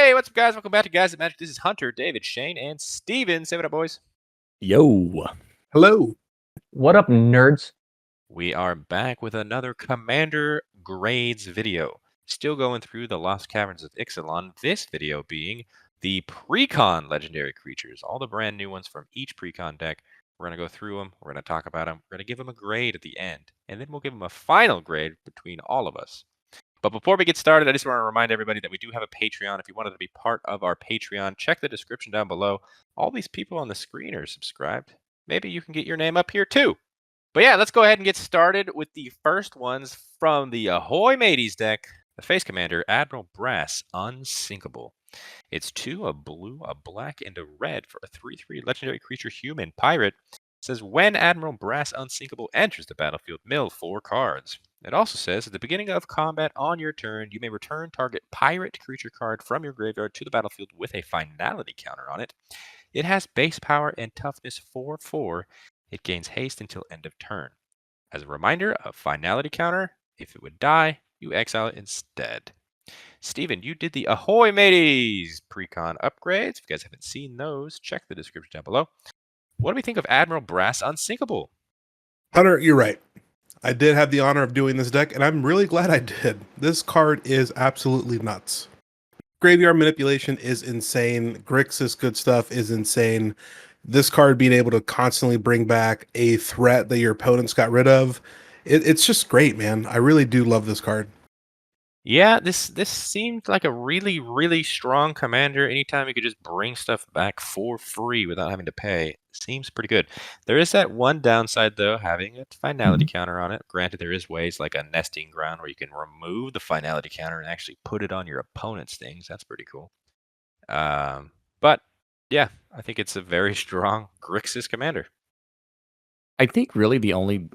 Hey, what's up, guys? Welcome back to Guys That Magic. This is Hunter, David, Shane, and Steven. Say what up, boys. Yo. Hello. What up, nerds? We are back with another Commander Grades video. Still going through the Lost Caverns of Ixalan. This video being the Precon legendary creatures. All the brand new ones from each Precon deck. We're going to go through them. We're going to talk about them. We're going to give them a grade at the end. And then we'll give them a final grade between all of us. But before we get started, I just want to remind everybody that we do have a Patreon. If you wanted to be part of our Patreon, check the description down below. All these people on the screen are subscribed. Maybe you can get your name up here too. But yeah, let's go ahead and get started with the first ones from the Ahoy Mateys deck. The Face Commander, Admiral Brass, Unsinkable. It's 2, a blue, a black, and a red for a 3/3 legendary creature human pirate. It says when Admiral Brass Unsinkable enters the battlefield, mill 4 cards. It also says at the beginning of combat on your turn, you may return target pirate creature card from your graveyard to the battlefield with a finality counter on it. It has base power and toughness 4/4. It gains haste until end of turn. As a reminder, a finality counter, if it would die, you exile it instead. Steven, you did the Ahoy Mateys Precon upgrades. If you guys haven't seen those, check the description down below. What do we think of Admiral Brass Unsinkable? Hunter, you're right. I did have the honor of doing this deck, and I'm really glad I did. This card is absolutely nuts. Graveyard manipulation is insane. Grixis good stuff is insane. This card being able to constantly bring back a threat that your opponents got rid of, it's just great, man. I really do love this card. Yeah, this seemed like a really, really strong commander. Anytime you could just bring stuff back for free without having to pay, seems pretty good. There is that one downside, though, having a finality counter on it. Granted, there is ways like a nesting ground where you can remove the finality counter and actually put it on your opponent's things. That's pretty cool. But yeah, I think it's a very strong Grixis commander. I think really the only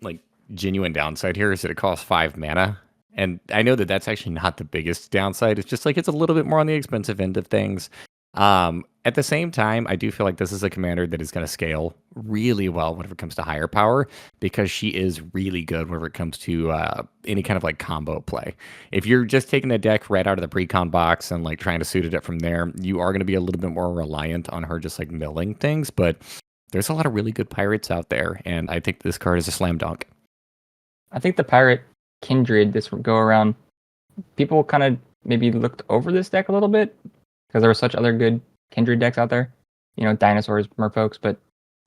genuine downside here is that it costs 5 mana. And I know that that's actually not the biggest downside. It's just it's a little bit more on the expensive end of things. At the same time, I do feel like this is a commander that is going to scale really well whenever it comes to higher power, because she is really good whenever it comes to any kind of combo play. If you're just taking a deck right out of the Precon box and trying to suit it up from there, you are going to be a little bit more reliant on her just milling things. But there's a lot of really good pirates out there, and I think this card is a slam dunk. I think the pirate Kindred this go around, people kind of maybe looked over this deck a little bit because there were such other good Kindred decks out there, dinosaurs, merfolks, but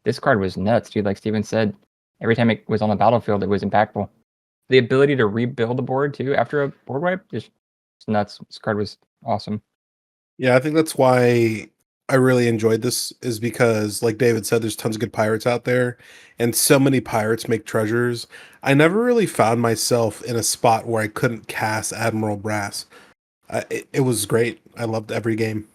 this card was nuts, dude. Like Steven said, every time it was on the battlefield, it was impactful. The ability to rebuild the board too after a board wipe is nuts. This card was awesome. Yeah, I think that's why I really enjoyed this, is because, like David said, there's tons of good pirates out there, and so many pirates make treasures. I never really found myself in a spot where I couldn't cast Admiral Brass. It was great. I loved every game.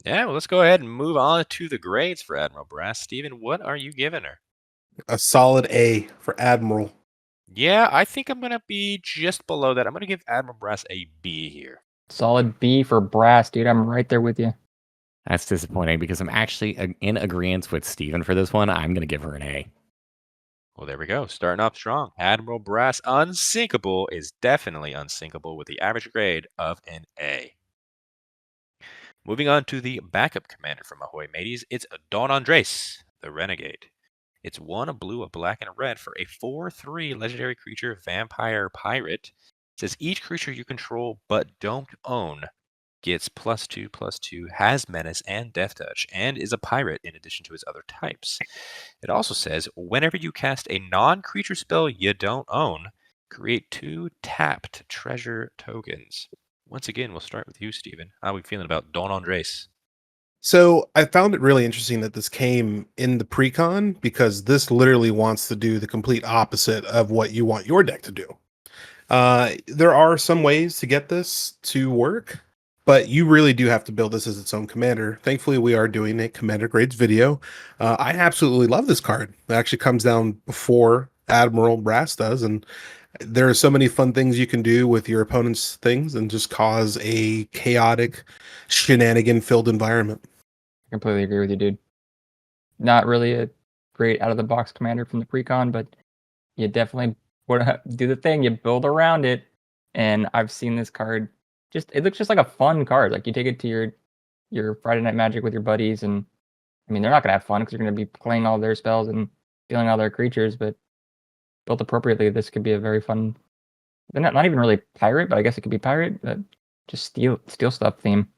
Yeah, well, let's go ahead and move on to the grades for Admiral Brass. Steven, what are you giving her? A solid A for Admiral. Yeah, I think I'm going to be just below that. I'm going to give Admiral Brass a B here. Solid B for Brass, dude. I'm right there with you. That's disappointing because I'm actually in agreement with Steven for this one. I'm going to give her an A. Well, there we go. Starting off strong. Admiral Brass Unsinkable is definitely unsinkable with the average grade of an A. Moving on to the backup commander from Ahoy Mateys, it's Don Andres, the Renegade. It's 1, a blue, a black, and a red for a 4/3 legendary creature vampire pirate. It says each creature you control but don't own gets +2/+2, has menace and death touch, and is a pirate in addition to his other types. It also says whenever you cast a non-creature spell you don't own, create 2 tapped treasure tokens. Once again, we'll start with you, Steven. How are we feeling about Don Andres? So I found it really interesting that this came in the Precon, because this literally wants to do the complete opposite of what you want your deck to do. There are some ways to get this to work, but you really do have to build this as its own commander. Thankfully, we are doing a commander grades video. I absolutely love this card. It actually comes down before Admiral Brass does, and there are so many fun things you can do with your opponent's things and just cause a chaotic, shenanigan-filled environment. I completely agree with you, dude. Not really a great out-of-the-box commander from the Precon, but you definitely do the thing. You build around it, and I've seen this card it looks just like a fun card. Like you take it to your Friday Night Magic with your buddies, and I mean they're not gonna have fun because you're gonna be playing all their spells and dealing all their creatures. But built appropriately, this could be a very fun. They're not even really pirate, but I guess it could be pirate. But just steal stuff theme.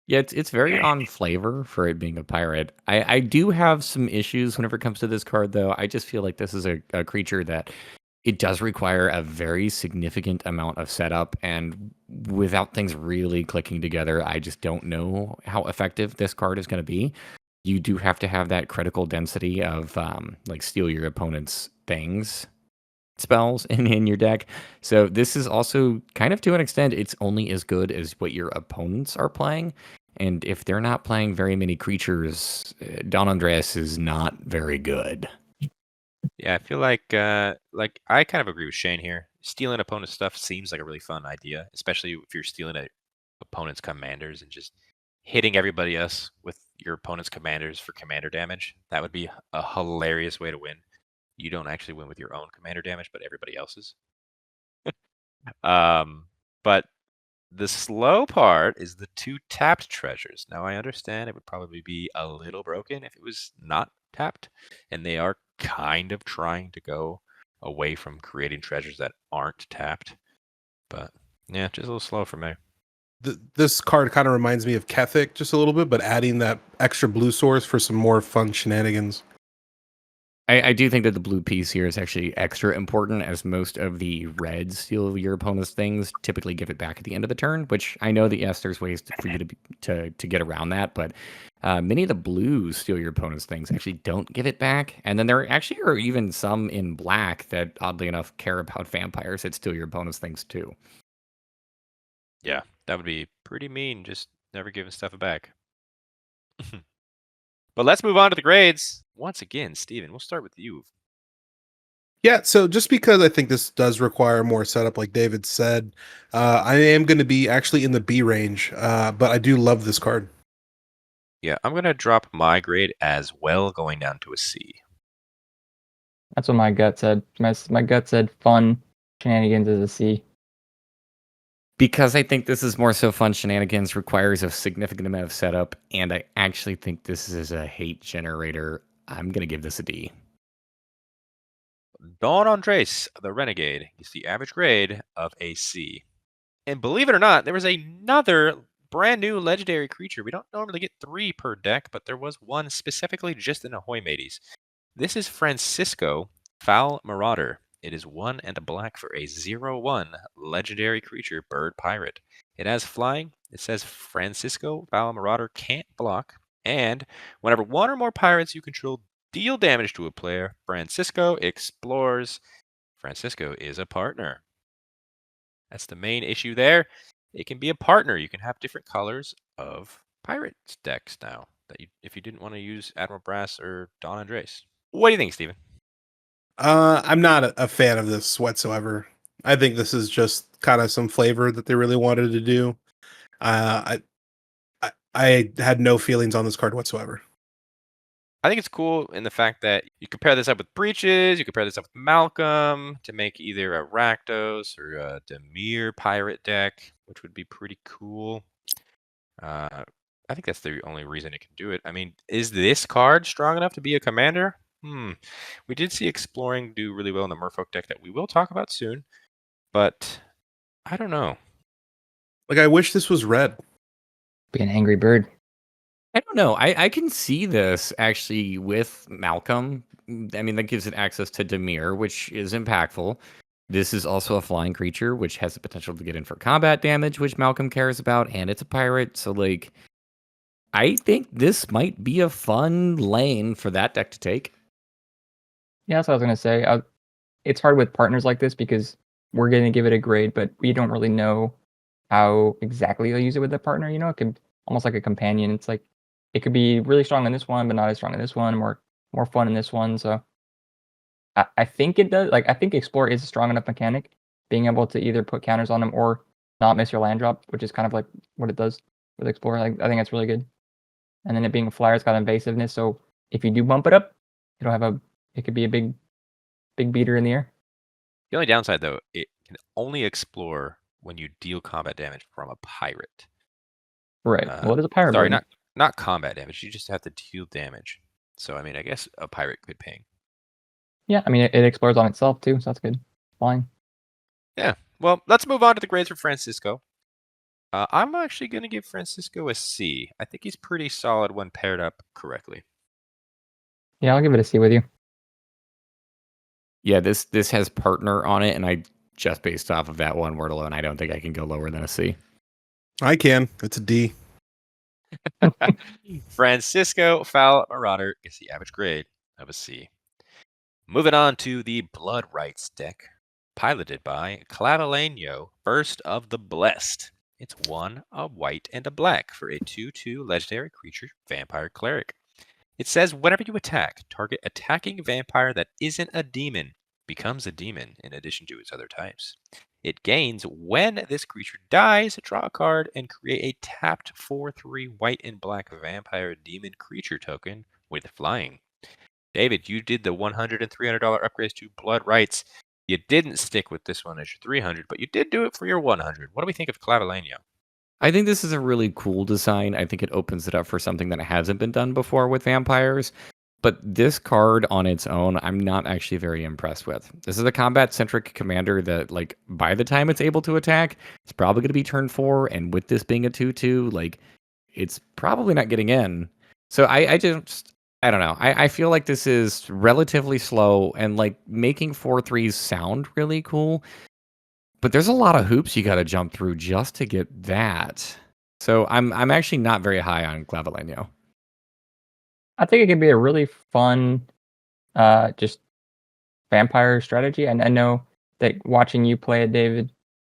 Yeah, it's very on flavor for it being a pirate. I do have some issues whenever it comes to this card, though. I just feel like this is a creature that it does require a very significant amount of setup, and without things really clicking together, I just don't know how effective this card is going to be. You do have to have that critical density of like steal your opponent's things spells in your deck. So this is also kind of to an extent, it's only as good as what your opponents are playing. And if they're not playing very many creatures, Don Andreas is not very good. Yeah, I feel like I kind of agree with Shane here. Stealing opponent's stuff seems like a really fun idea, especially if you're stealing opponent's commanders and just hitting everybody else with your opponent's commanders for commander damage. That would be a hilarious way to win. You don't actually win with your own commander damage, but everybody else's. But the slow part is the 2 tapped treasures. Now I understand it would probably be a little broken if it was not tapped, and they are kind of trying to go away from creating treasures that aren't tapped. But yeah, just a little slow for me. This card kind of reminds me of Kethic just a little bit, but adding that extra blue source for some more fun shenanigans. I do think that the blue piece here is actually extra important, as most of the reds steal your opponent's things, typically give it back at the end of the turn, which I know that, yes, there's ways for you to get around that, but many of the blues steal your opponent's things, actually don't give it back. And then there actually are even some in black that, oddly enough, care about vampires that steal your opponent's things too. Yeah, that would be pretty mean, just never giving stuff back. But let's move on to the grades. Once again, Steven, we'll start with you. Yeah, so just because I think this does require more setup, like David said, I am going to be actually in the B range, but I do love this card. Yeah, I'm going to drop my grade as well, going down to a C. That's what my gut said. My gut said fun shenanigans is a C. Because I think this is more so fun shenanigans, requires a significant amount of setup, and I actually think this is a hate generator. I'm going to give this a D. Don Andres, the Renegade, is the average grade of a C. And believe it or not, there was another brand new legendary creature. We don't normally get 3 per deck, but there was one specifically just in Ahoy Mateys. This is Francisco, Fowl Marauder. It is 1 and a black for a 0/1 legendary creature, bird pirate. It has flying. It says Francisco, Fowl Marauder can't block. And whenever 1 or more pirates you control deal damage to a player, Francisco explores. Francisco is a partner. That's the main issue there. It can be a partner. You can have different colors of pirates decks now. If you didn't want to use Admiral Brass or Don Andres. What do you think, Steven? I'm not a fan of this whatsoever. I think this is just kind of some flavor that they really wanted to do. I had no feelings on this card whatsoever. I think it's cool in the fact that you compare this up with Breaches, you compare this up with Malcolm to make either a Rakdos or a Dimir pirate deck, which would be pretty cool. I think that's the only reason it can do it. I mean, is this card strong enough to be a commander? We did see Exploring do really well in the Merfolk deck that we will talk about soon, but I don't know. Like, I wish this was red. Be an angry bird. I don't know. I can see this actually with Malcolm. I mean, that gives it access to Dimir, which is impactful. This is also a flying creature, which has the potential to get in for combat damage, which Malcolm cares about, and it's a pirate. So, like, I think this might be a fun lane for that deck to take. Yeah, that's what I was gonna say. It's hard with partners like this because we're gonna give it a grade, but we don't really know how exactly they'll use it with the partner. You know, it could almost like a companion. It's like it could be really strong in this one, but not as strong in this one. More fun in this one. So I think it does. Like I think Explore is a strong enough mechanic, being able to either put counters on them or not miss your land drop, which is kind of like what it does with Explore. Like I think that's really good. And then it being a flyer, it's got invasiveness. So if you do bump it up, it could be a big beater in the air. The only downside, though, it can only explore when you deal combat damage from a pirate. Right. Well, it is a pirate Sorry, mode. not combat damage. You just have to deal damage. So I mean, I guess a pirate could ping. Yeah, I mean, it explores on itself too, so that's good. Fine. Yeah. Well, let's move on to the grades for Francisco. I'm actually going to give Francisco a C. I think he's pretty solid when paired up correctly. Yeah, I'll give it a C with you. Yeah, this has partner on it, and I just based off of that one word alone, I don't think I can go lower than a C. I can. It's a D. Francisco Fowl Marauder gets the average grade of a C. Moving on to the Blood Rights deck, piloted by Clavileno, First of the Blessed. It's 1, a white, and a black for a 2/2 legendary creature vampire cleric. It says whenever you attack, target attacking vampire that isn't a demon becomes a demon in addition to its other types. It gains when this creature dies, draw a card, and create a tapped 4/3 white and black vampire demon creature token with flying. David, you did the $100 and $300 upgrades to Blood Rights. You didn't stick with this one as your 300, but you did do it for your 100. What do we think of Clavileno? I think this is a really cool design. I think it opens it up for something that hasn't been done before with vampires. But this card on its own, I'm not actually very impressed with. This is a combat-centric commander that, like, by the time it's able to attack, it's probably going to be turn 4. And with this being a 2/2, like, it's probably not getting in. So I don't know. I feel like this is relatively slow and, like, making 4/3s sound really cool. But there's a lot of hoops you got to jump through just to get that. So I'm actually not very high on Clavileno. I think it could be a really fun, just vampire strategy. And I know that watching you play it, David,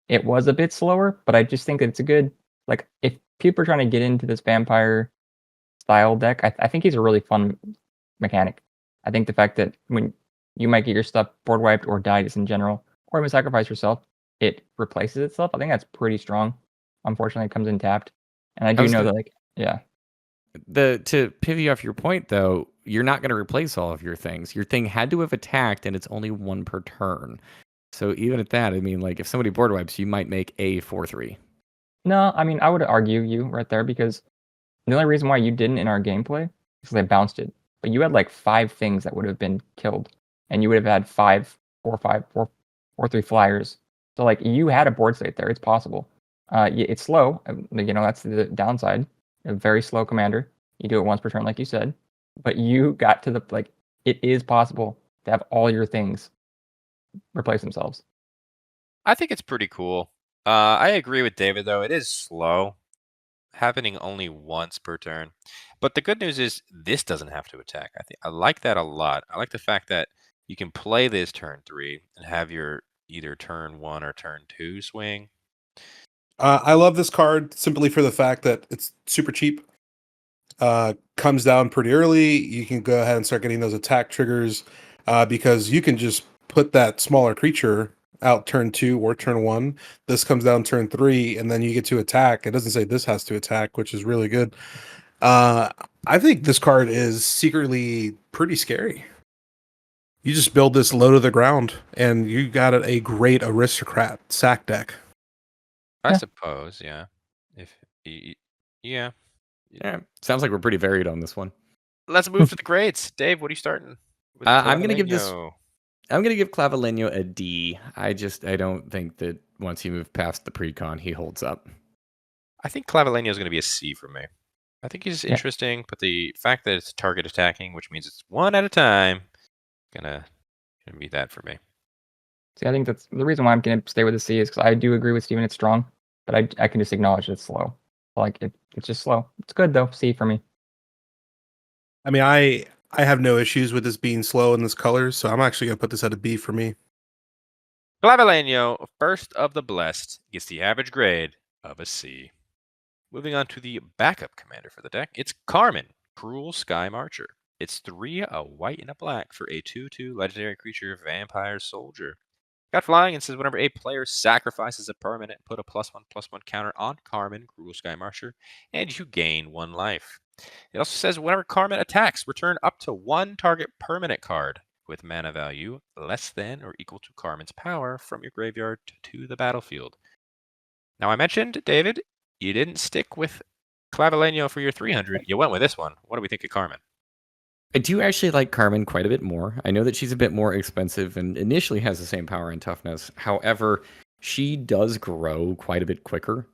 it was a bit slower, but I just think that it's a good, like, if people are trying to get into this vampire style deck, I think he's a really fun mechanic. I think the fact that when you might get your stuff board wiped or die just in general, or even sacrifice yourself, it replaces itself. I think that's pretty strong. Unfortunately, it comes in tapped. And I do know that, like, yeah. To pivot off your point, though, you're not going to replace all of your things. Your thing had to have attacked, and it's only 1 per turn. So even at that, I mean, like, if somebody board wipes, you might make a 4/3. No, I mean, I would argue you right there because the only reason why you didn't in our gameplay is because they bounced it. But you had like 5 things that would have been killed, and you would have had 4/3 flyers. So like you had a board state there. It's possible. It's slow. That's the downside. A very slow commander. You do it once per turn, like you said. But you got to the it is possible to have all your things replace themselves. I think it's pretty cool. I agree with David, though. It is slow, happening only once per turn. But the good news is this doesn't have to attack. I like that a lot. I like the fact that you can play this turn 3 and have your either turn 1 or turn 2 swing. I love this card simply for the fact that it's super cheap. Comes down pretty early. You can go ahead and start getting those attack triggers because you can just put that smaller creature out turn 2 or turn 1. This comes down turn 3, and then you get to attack. It doesn't say this has to attack, which is really good. I think this card is secretly pretty scary. You just build this low to the ground, and you got a great aristocrat sack deck. I suppose, yeah. Yeah. Yeah, sounds like we're pretty varied on this one. Let's move to the grades. Dave, what are you starting with? I'm going to give Clavileno? I'm going to give Clavileno a D. I don't think that once you move past the Precon, he holds up. I think Clavileno is going to be a C for me. I think he's interesting, but the fact that it's target attacking, which means it's 1 at a time, gonna be that for me. See, I think that's the reason why I'm going to stay with the C is because I do agree with Steven. It's strong, but I can just acknowledge it's slow. Like it's just slow. It's good though. C for me. I mean, I have no issues with this being slow in this color, so I'm actually gonna put this at a B for me. Clavileno, First of the Blessed, gets the average grade of a C. Moving on to the backup commander for the deck, it's Carmen, Cruel Skymarcher. It's 3, a white and a black for a 2/2 legendary creature vampire soldier. Got flying and says whenever a player sacrifices a permanent, put a +1/+1 counter on Carmen, Cruel Skymarcher, and you gain 1 life. It also says whenever Carmen attacks, return up to 1 target permanent card with mana value less than or equal to Carmen's power from your graveyard to the battlefield. Now, I mentioned, David, you didn't stick with Clavileno for your 300. You went with this one. What do we think of Carmen? I do actually like Carmen quite a bit more. I know that she's a bit more expensive and initially has the same power and toughness. However, she does grow quite a bit quicker.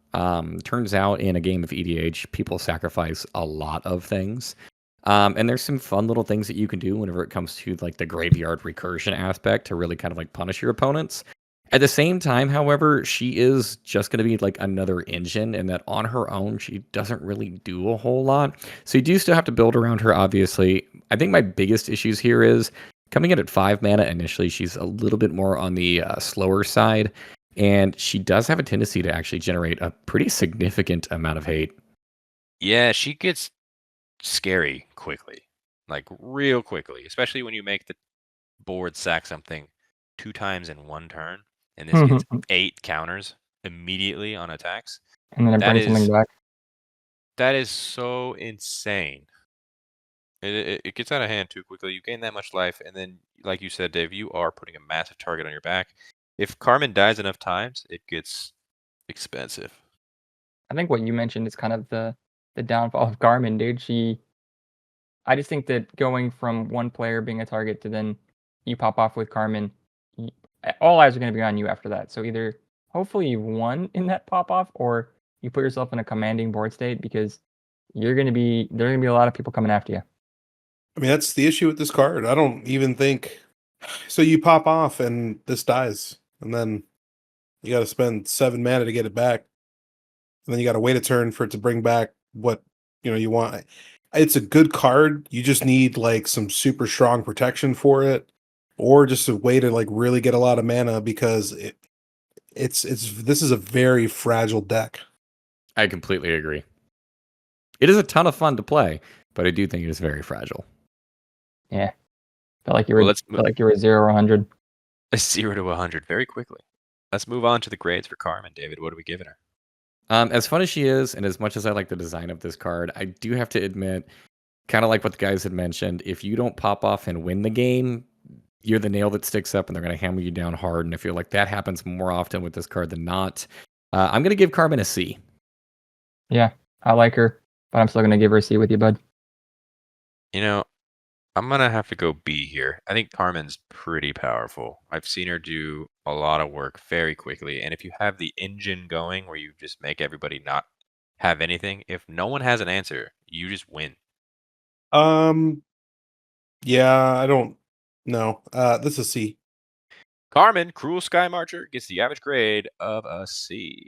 Turns out in a game of EDH, people sacrifice a lot of things. And there's some fun little things that you can do whenever it comes to like the graveyard recursion aspect to really kind of like punish your opponents. At the same time, however, she is just going to be like another engine, and that on her own, she doesn't really do a whole lot. So you do still have to build around her, obviously. I think my biggest issues here is coming in at 5 mana initially, she's a little bit more on the slower side, and she does have a tendency to actually generate a pretty significant amount of hate. Yeah, she gets scary quickly, like real quickly, especially when you make the board sack something 2 times in 1 turn, and this gets 8 counters immediately on attacks. And then it That brings something is back. that is so insane. It gets out of hand too quickly. You gain that much life, and then, like you said, Dave, you are putting a massive target on your back. If Carmen dies enough times, it gets expensive. I think what you mentioned is kind of the downfall of Carmen, dude. I just think that going from one player being a target to then you pop off with Carmen, all eyes are going to be on you after that. So either hopefully you won in that pop off, or you put yourself in a commanding board state, because there are going to be a lot of people coming after you. I mean, that's the issue with this card. I don't even think so. You pop off and this dies, and then you got to spend 7 mana to get it back, and then you got to wait a turn for it to bring back what you want. It's a good card. You just need like some super strong protection for it, or just a way to like really get a lot of mana, because it's this is a very fragile deck. I completely agree. It is a ton of fun to play, but I do think it is very fragile. Yeah, felt like you were Well, felt like you were 0 or 100. 0 to 100 very quickly. Let's move on to the grades for Carmen. David, what are we giving her? As fun as she is, and as much as I like the design of this card, I do have to admit, kind of like what the guys had mentioned, if you don't pop off and win the game, you're the nail that sticks up, and they're going to hammer you down hard. And I feel like that happens more often with this card than not. I'm going to give Carmen a C. Yeah, I like her, but I'm still going to give her a C with you, bud. I'm going to have to go B here. I think Carmen's pretty powerful. I've seen her do a lot of work very quickly. And if you have the engine going where you just make everybody not have anything, if no one has an answer, you just win. Yeah, I don't know. This is C. Carmen, Cruel Skymarcher, gets the average grade of a C.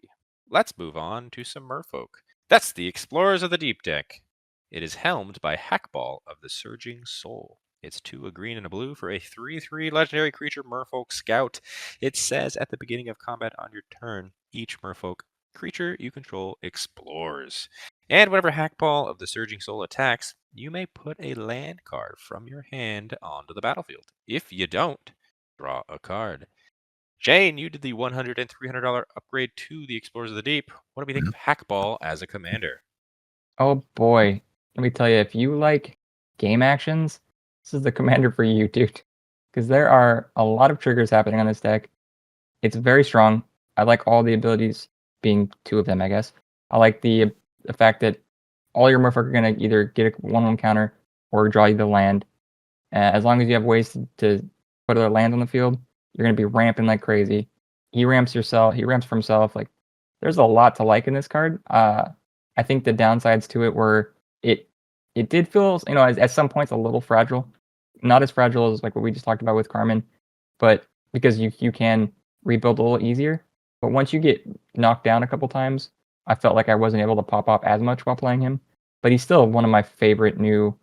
Let's move on to some merfolk. That's the Explorers of the Deep deck. It is helmed by Hakbal of the Surging Soul. It's 2, a green and a blue for a 3/3 legendary creature merfolk scout. It says at the beginning of combat on your turn, each merfolk creature you control explores. And whenever Hakbal of the Surging Soul attacks, you may put a land card from your hand onto the battlefield. If you don't, draw a card. Jane, you did the $100 and $300 upgrade to the Explorers of the Deep. What do we think of Hakbal as a commander? Oh boy, let me tell you, if you like game actions, this is the commander for you, dude. Because there are a lot of triggers happening on this deck. It's very strong. I like all the abilities, being 2 of them, I guess. I like the fact that all your merfolk are going to either get a 1/1 counter or draw you the land. As long as you have ways to put other lands on the field, you're going to be ramping like crazy. He ramps for himself. Like, there's a lot to like in this card. I think the downsides to it were it did feel, at some points a little fragile. Not as fragile as like what we just talked about with Carmen, but because you can rebuild a little easier. But once you get knocked down a couple times, I felt like I wasn't able to pop off as much while playing him. But he's still one of my favorite new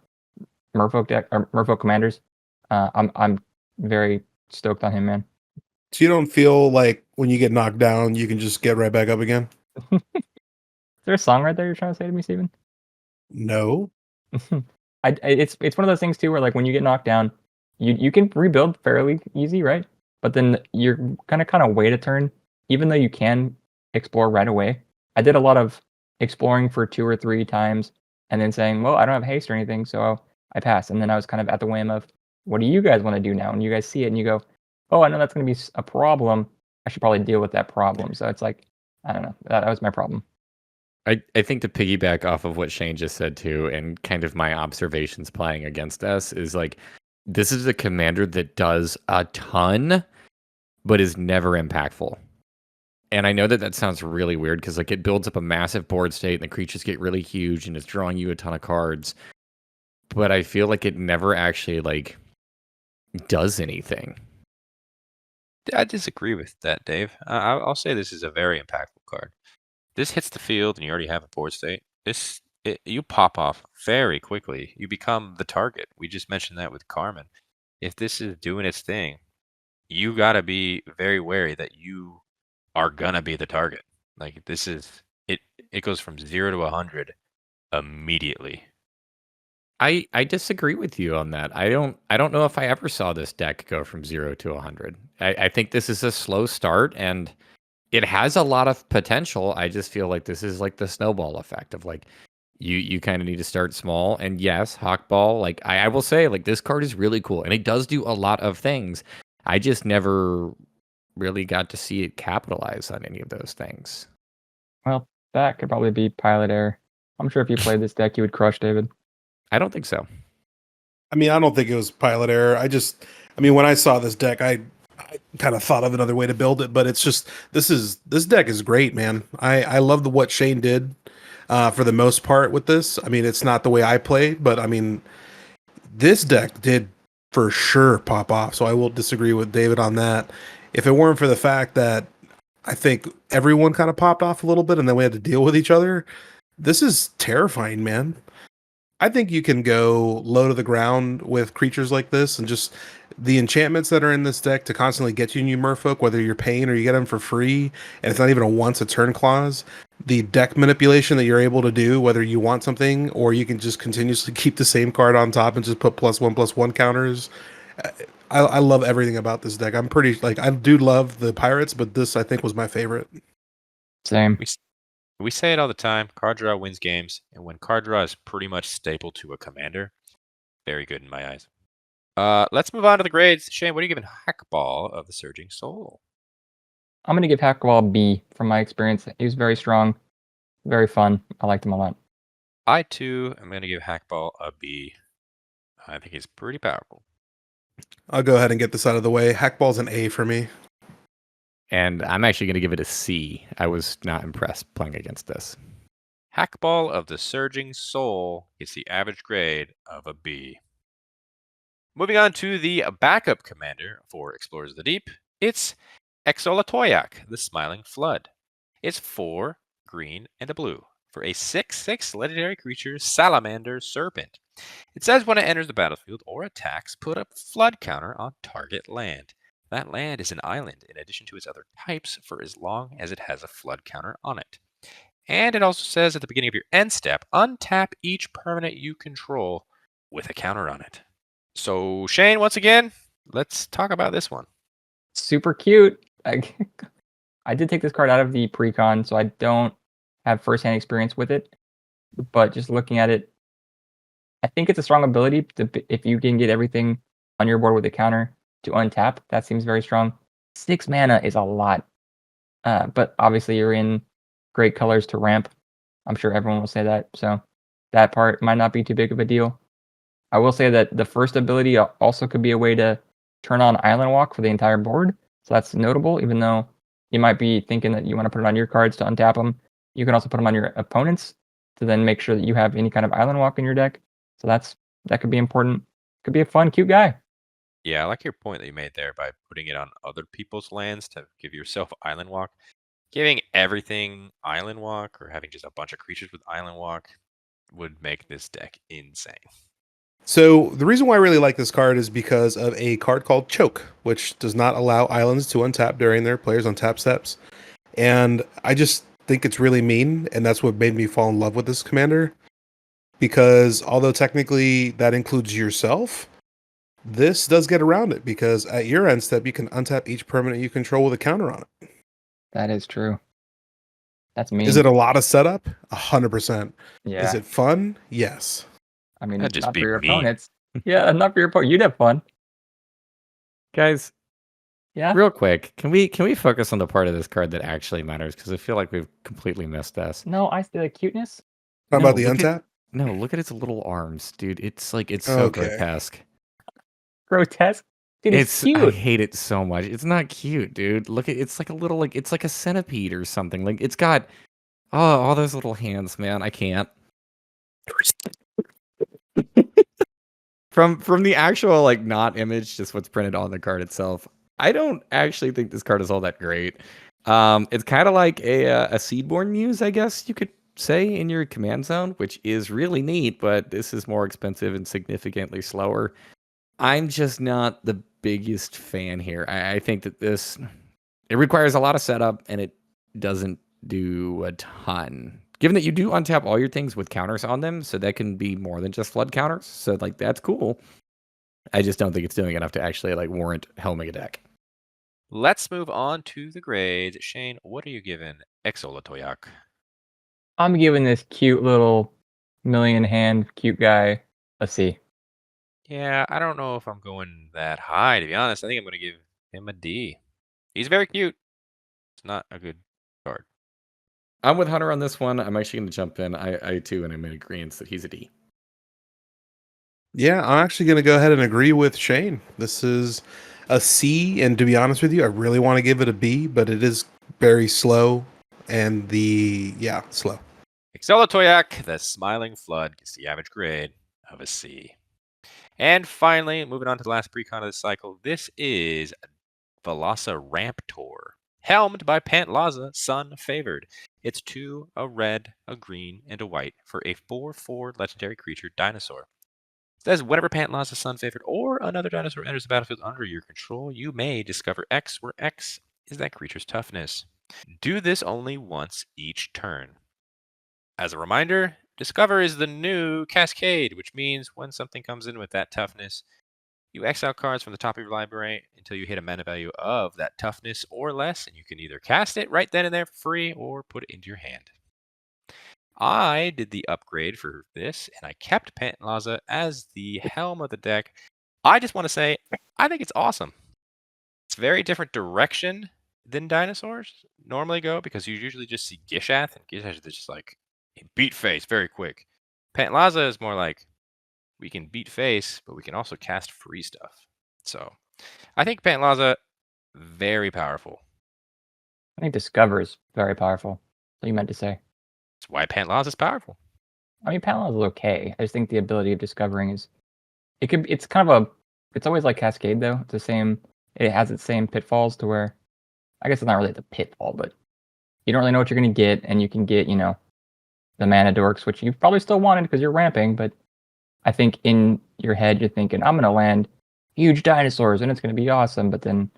Merfolk commanders. I'm very stoked on him, man. So you don't feel like when you get knocked down, you can just get right back up again? Is there a song right there you're trying to say to me, Steven? No. It's one of those things too, where like when you get knocked down, you can rebuild fairly easy, right? But then you're kind of wait a turn, even though you can explore right away. I did a lot of exploring for 2 or 3 times, and then saying, well, I don't have haste or anything, so I pass. And then I was kind of at the whim of, what do you guys want to do now? And you guys see it and you go, oh, I know that's going to be a problem. I should probably deal with that problem. So it's like, I don't know. That was my problem. I think to piggyback off of what Shane just said too, and kind of my observations playing against us is like, this is a commander that does a ton, but is never impactful. And I know that sounds really weird because like it builds up a massive board state and the creatures get really huge and it's drawing you a ton of cards. But I feel like it never actually like does anything. I disagree with that, Dave. I'll say this is a very impactful card. This hits the field and you already have a board state. You pop off very quickly. You become the target. We just mentioned that with Carmen. If this is doing its thing, you got to be very wary that you are going to be the target. Like this is it goes from 0 to 100 immediately. I disagree with you on that. I don't know if I ever saw this deck go from 0 to 100. I think this is a slow start and it has a lot of potential. I just feel like this is like the snowball effect of like you kind of need to start small. And yes, Hakbal, like I will say, like this card is really cool and it does do a lot of things. I just never really got to see it capitalize on any of those things. Well, that could probably be Pilot Air. I'm sure if you played this deck, you would crush David. I don't think so. I mean, I don't think it was pilot error. I mean, when I saw this deck, I kind of thought of another way to build it, but it's just this deck is great, man. I love what Shane did for the most part with this. I mean, it's not the way I play, but I mean, this deck did for sure pop off. So I will disagree with David on that. If it weren't for the fact that I think everyone kind of popped off a little bit and then we had to deal with each other, this is terrifying, man. I think you can go low to the ground with creatures like this and just the enchantments that are in this deck to constantly get you new merfolk, whether you're paying or you get them for free, and it's not even a once a turn clause. The deck manipulation that you're able to do, whether you want something or you can just continuously keep the same card on top and just put +1/+1 counters. I love everything about this deck. I'm pretty like I do love the pirates, but this I think was my favorite. Same. We say it all the time. Card draw wins games, and when card draw is pretty much staple to a commander, very good in my eyes. Let's move on to the grades. Shane, what are you giving Hakbal of the Surging Soul? I'm going to give Hakbal a B from my experience. He was very strong, very fun. I liked him a lot. I, too, am going to give Hakbal a B. I think he's pretty powerful. I'll go ahead and get this out of the way. Hackball's an A for me. And I'm actually going to give it a C. I was not impressed playing against this. Hakbal of the Surging Soul gets the average grade of a B. Moving on to the backup commander for Explorers of the Deep, it's Xolatoyac, the Smiling Flood. It's 4 green and a blue for a 6/6 legendary creature, Salamander Serpent. It says when it enters the battlefield or attacks, put a flood counter on target land. That land is an island in addition to its other types for as long as it has a flood counter on it. And it also says at the beginning of your end step, untap each permanent you control with a counter on it. So, Shane, once again, let's talk about this one. Super cute. I did take this card out of the Precon, so I don't have firsthand experience with it. But just looking at it, I think it's a strong ability if you can get everything on your board with a counter to untap. That seems very strong. 6 mana is a lot. But obviously you're in great colors to ramp. I'm sure everyone will say that. So that part might not be too big of a deal. I will say that the first ability also could be a way to turn on Island Walk for the entire board. So that's notable, even though you might be thinking that you want to put it on your cards to untap them. You can also put them on your opponents to then make sure that you have any kind of Island Walk in your deck. So that could be important. Could be a fun, cute guy. Yeah, I like your point that you made there by putting it on other people's lands to give yourself Island Walk. Giving everything Island Walk or having just a bunch of creatures with Island Walk would make this deck insane. So the reason why I really like this card is because of a card called Choke, which does not allow islands to untap during their players' untap steps. And I just think it's really mean, and that's what made me fall in love with this commander. Because although technically that includes yourself, this does get around it, because at your end step, you can untap each permanent you control with a counter on it. That is true. That's mean. Is it a lot of setup? 100%. Yeah. Is it fun? Yes. I mean, That'd just not be for your mean. opponents. Yeah, not for your opponent. You'd have fun. Guys, Yeah. Real quick, can we focus on the part of this card that actually matters? Because I feel like we've completely missed this. No, I see the cuteness. How No, about the look untap? No, look at its little arms, dude. It's like it's so Okay. grotesque. Grotesque. Dude, it's I cute. hate it so much. It's not cute, dude. Look at it's like a little like it's like a centipede or something. Like it's got all those little hands, man. I can't. From the actual like not image, just what's printed on the card itself, I don't actually think this card is all that great. It's kind of like a Seedborn Muse, I guess you could say, in your command zone, which is really neat, but this is more expensive and significantly slower. I'm just not the biggest fan here. I think that it requires a lot of setup and it doesn't do a ton. Given that you do untap all your things with counters on them, so that can be more than just flood counters. So like that's cool. I just don't think it's doing enough to actually like warrant helming a deck. Let's move on to the grades. Shane, what are you giving Xolatoyac? I'm giving this cute little million hand cute guy a C. Yeah, I don't know if I'm going that high, to be honest. I think I'm going to give him a D. He's very cute. It's not a good card. I'm with Hunter on this one. I'm actually going to jump in. I too, and I'm in agreement that he's a D. Yeah, I'm actually going to go ahead and agree with Shane. This is a C, and to be honest with you, I really want to give it a B, but it is very slow, and slow. Xolatoyac, the Smiling Flood, gets the average grade of a C. And finally, moving on to the last precon of this cycle, this is Velociraptor, helmed by Pantlaxa, Sun Favored. It's 2, a red, a green, and a white for a 4/4 legendary creature dinosaur. It says whenever Pantlaxa, Sun Favored, or another dinosaur enters the battlefield under your control, you may discover X, where X is that creature's toughness. Do this only once each turn. As a reminder, Discover is the new Cascade, which means when something comes in with that toughness, you exile cards from the top of your library until you hit a mana value of that toughness or less, and you can either cast it right then and there for free or put it into your hand. I did the upgrade for this, and I kept Pantlaxa as the helm of the deck. I just want to say, I think it's awesome. It's a very different direction than dinosaurs normally go, because you usually just see Gishath, and Gishath is just like beat face very quick. Pantlaxa is more like we can beat face, but we can also cast free stuff. So I think Pantlaxa, very powerful. I think Discover is very powerful. What you meant to say. That's why Pantlaxa is powerful. I mean, Pantlaxa is okay. I just think the ability of discovering is, it's kind of it's always like Cascade though. It's the same. It has its same pitfalls to where, I guess it's not really the pitfall, but you don't really know what you're gonna get, and you can get the mana dorks, which you probably still wanted because you're ramping, but I think in your head you're thinking, I'm gonna land huge dinosaurs and it's gonna be awesome, but then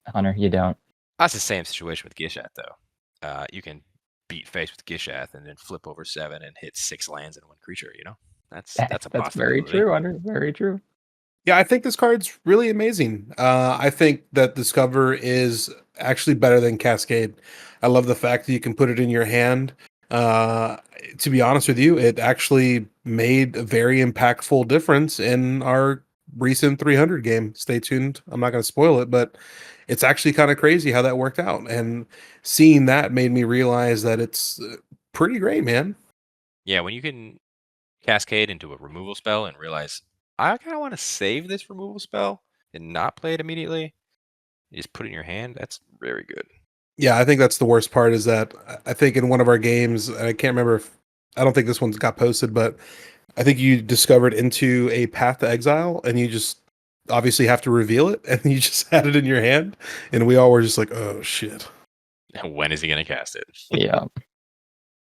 Hunter, you don't. That's the same situation with Gishath though. You can beat face with Gishath and then flip over 7 and hit 6 lands in 1 creature, That's a That's possibility. very true, Hunter. Very true. Yeah, I think this card's really amazing. I think that Discover is actually better than Cascade. I love the fact that you can put it in your hand. To be honest with you, it actually made a very impactful difference in our recent 300 game. Stay tuned. I'm not going to spoil it, but it's actually kind of crazy how that worked out. And seeing that made me realize that it's pretty great, man. Yeah, when you can cascade into a removal spell and realize, I kind of want to save this removal spell and not play it immediately, you just put it in your hand, that's very good. Yeah, I think that's the worst part is that I think in one of our games, I can't remember if, I don't think this one's got posted, but I think you discovered into a Path to Exile and you just obviously have to reveal it and you just had it in your hand and we all were just like, oh shit. When is he going to cast it? Yeah.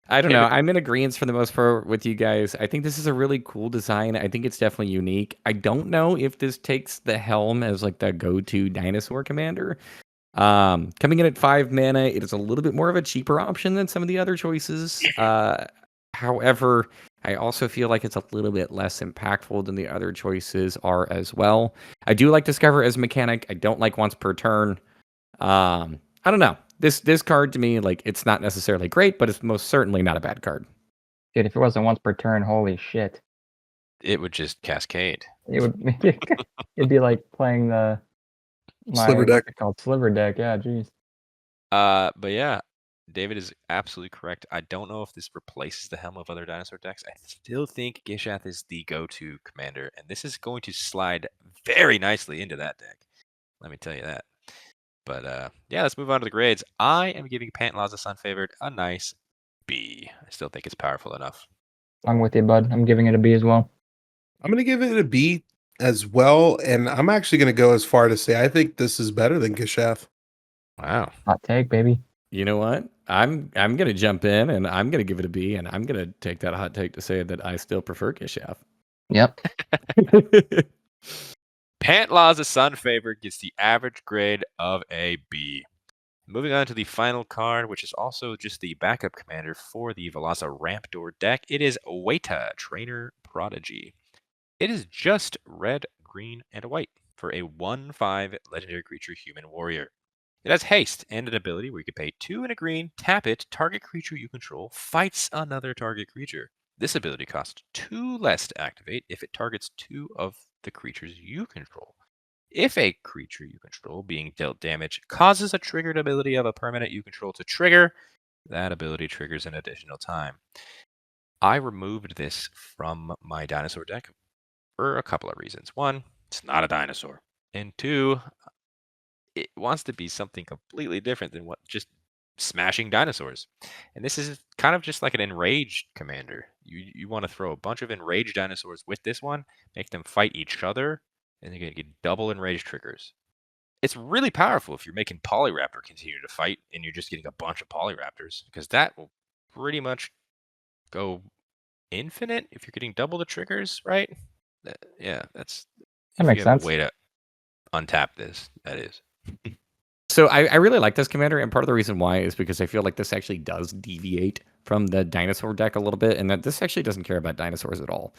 I don't know. I'm in agreement for the most part with you guys. I think this is a really cool design. I think it's definitely unique. I don't know if this takes the helm as like the go-to dinosaur commander. Coming in at 5 mana, it is a little bit more of a cheaper option than some of the other choices. However, I also feel like it's a little bit less impactful than the other choices are as well. I do like Discover as a mechanic. I don't like once per turn. I don't know. This card to me, like, it's not necessarily great, but it's most certainly not a bad card. Dude, if it wasn't once per turn, holy shit. It would just cascade. It would it'd be like playing the Sliver deck. What's it called? Sliver deck. Yeah, jeez. But yeah, David is absolutely correct. I don't know if this replaces the Helm of other dinosaur decks. I still think Gishath is the go-to commander, and this is going to slide very nicely into that deck. Let me tell you that. But yeah, let's move on to the grades. I am giving Pantlaxa Sunfavored a nice B. I still think it's powerful enough. I'm with you, bud. I'm giving it a B as well. I'm going to give it a B as well, and I'm actually going to go as far to say I think this is better than Gishath. Wow. Hot take, baby. You know what? I'm gonna jump in and I'm gonna give it a B, and I'm gonna take that hot take to say that I still prefer Gishath. Yep. Pantlaxa Sunfavored gets the average grade of a B. Moving on to the final card, which is also just the backup commander for the Velasa Ramp Door deck. It is Wayta, Trainer Prodigy. It is just red, green, and a white for a 1/5 legendary creature human warrior. It has haste and an ability where you can pay 2 and a green, tap it, target creature you control, fights another target creature. This ability costs 2 less to activate if it targets 2 of the creatures you control. If a creature you control being dealt damage causes a triggered ability of a permanent you control to trigger, that ability triggers an additional time. I removed this from my dinosaur deck for a couple of reasons. One, it's not a dinosaur. And two, it wants to be something completely different than what just smashing dinosaurs. And this is kind of just like an enraged commander. You want to throw a bunch of enraged dinosaurs with this one, make them fight each other, and you're going to get double enraged triggers. It's really powerful if you're making Polyraptor continue to fight and you're just getting a bunch of Polyraptors, because that will pretty much go infinite if you're getting double the triggers, right? Yeah, that's That if makes you have sense. a way to untap this, that is. So I really like this commander, and part of the reason why is because I feel like this actually does deviate from the dinosaur deck a little bit, and that this actually doesn't care about dinosaurs at all.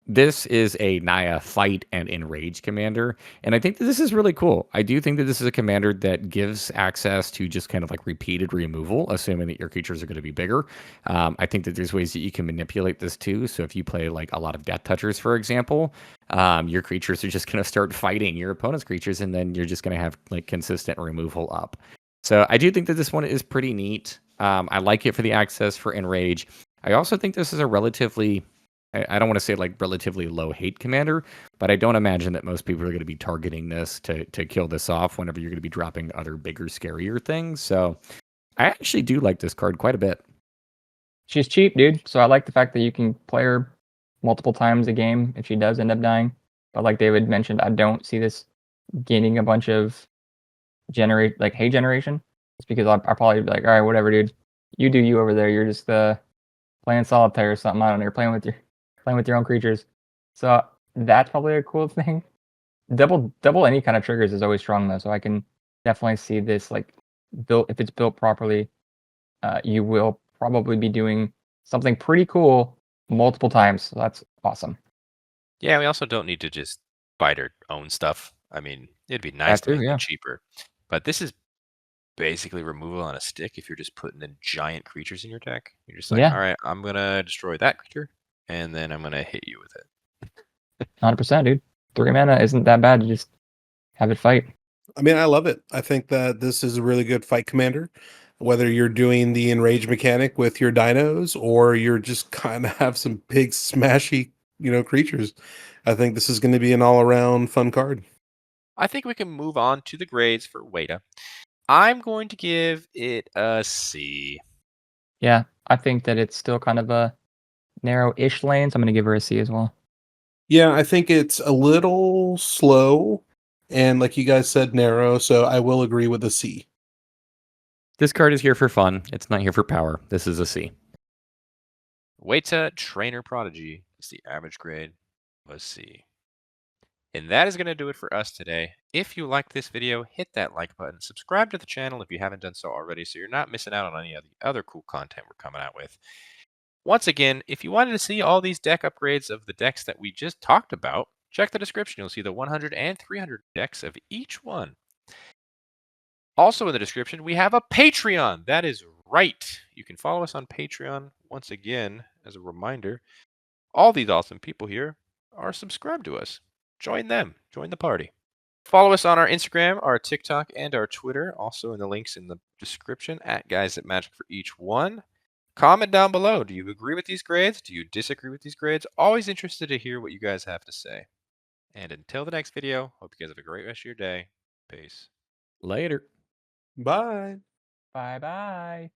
This is a Naya fight and enrage commander, and I think that this is really cool. I do think that this is a commander that gives access to just kind of like repeated removal, assuming that your creatures are going to be bigger. I think that there's ways that you can manipulate this too. So if you play like a lot of Death Touchers, for example, your creatures are just going to start fighting your opponent's creatures, and then you're just going to have like consistent removal up. So I do think that this one is pretty neat. I like it for the access for enrage. I also think this is a relatively I don't want to say like relatively low hate commander, but I don't imagine that most people are going to be targeting this to kill this off whenever you're going to be dropping other bigger, scarier things. So I actually do like this card quite a bit. She's cheap, dude. So I like the fact that you can play her multiple times a game if she does end up dying. But like David mentioned, I don't see this gaining a bunch of hate generation. It's because I'll probably be like, all right, whatever, dude. You do you over there. You're just playing solitaire or something. I don't know. You're playing with your own creatures. So that's probably a cool thing. Double any kind of triggers is always strong though. So I can definitely see this like built if it's built properly. You will probably be doing something pretty cool multiple times. So that's awesome. Yeah, we also don't need to just fight our own stuff. I mean, it'd be nice That to too, make yeah. it cheaper. But this is basically removal on a stick if you're just putting in giant creatures in your deck. You're just like, Yeah. all right, I'm going to destroy that creature, and then I'm going to hit you with it. 100%, dude. 3 mana isn't that bad. You just have it fight. I mean, I love it. I think that this is a really good fight commander. Whether you're doing the enrage mechanic with your dinos or you're just kind of have some big smashy, creatures. I think this is going to be an all-around fun card. I think we can move on to the grades for Wayta. I'm going to give it a C. Yeah, I think that it's still kind of a narrow-ish lane, so I'm going to give her a C as well. Yeah, I think it's a little slow and like you guys said, narrow, so I will agree with a C. This card is here for fun. It's not here for power. This is a C. Wayta Trainer Prodigy is the average grade of a C. And that is going to do it for us today. If you liked this video, hit that like button. Subscribe to the channel if you haven't done so already so you're not missing out on any of the other cool content we're coming out with. Once again, if you wanted to see all these deck upgrades of the decks that we just talked about, check the description. You'll see the 100 and 300 decks of each one. Also in the description, we have a Patreon. That is right. You can follow us on Patreon. Once again, as a reminder, all these awesome people here are subscribed to us. Join them. Join the party. Follow us on our Instagram, our TikTok, and our Twitter. Also in the links in the description at Guys at Magic for each one. Comment down below. Do you agree with these grades? Do you disagree with these grades? Always interested to hear what you guys have to say. And until the next video, hope you guys have a great rest of your day. Peace. Later. Bye. Bye bye.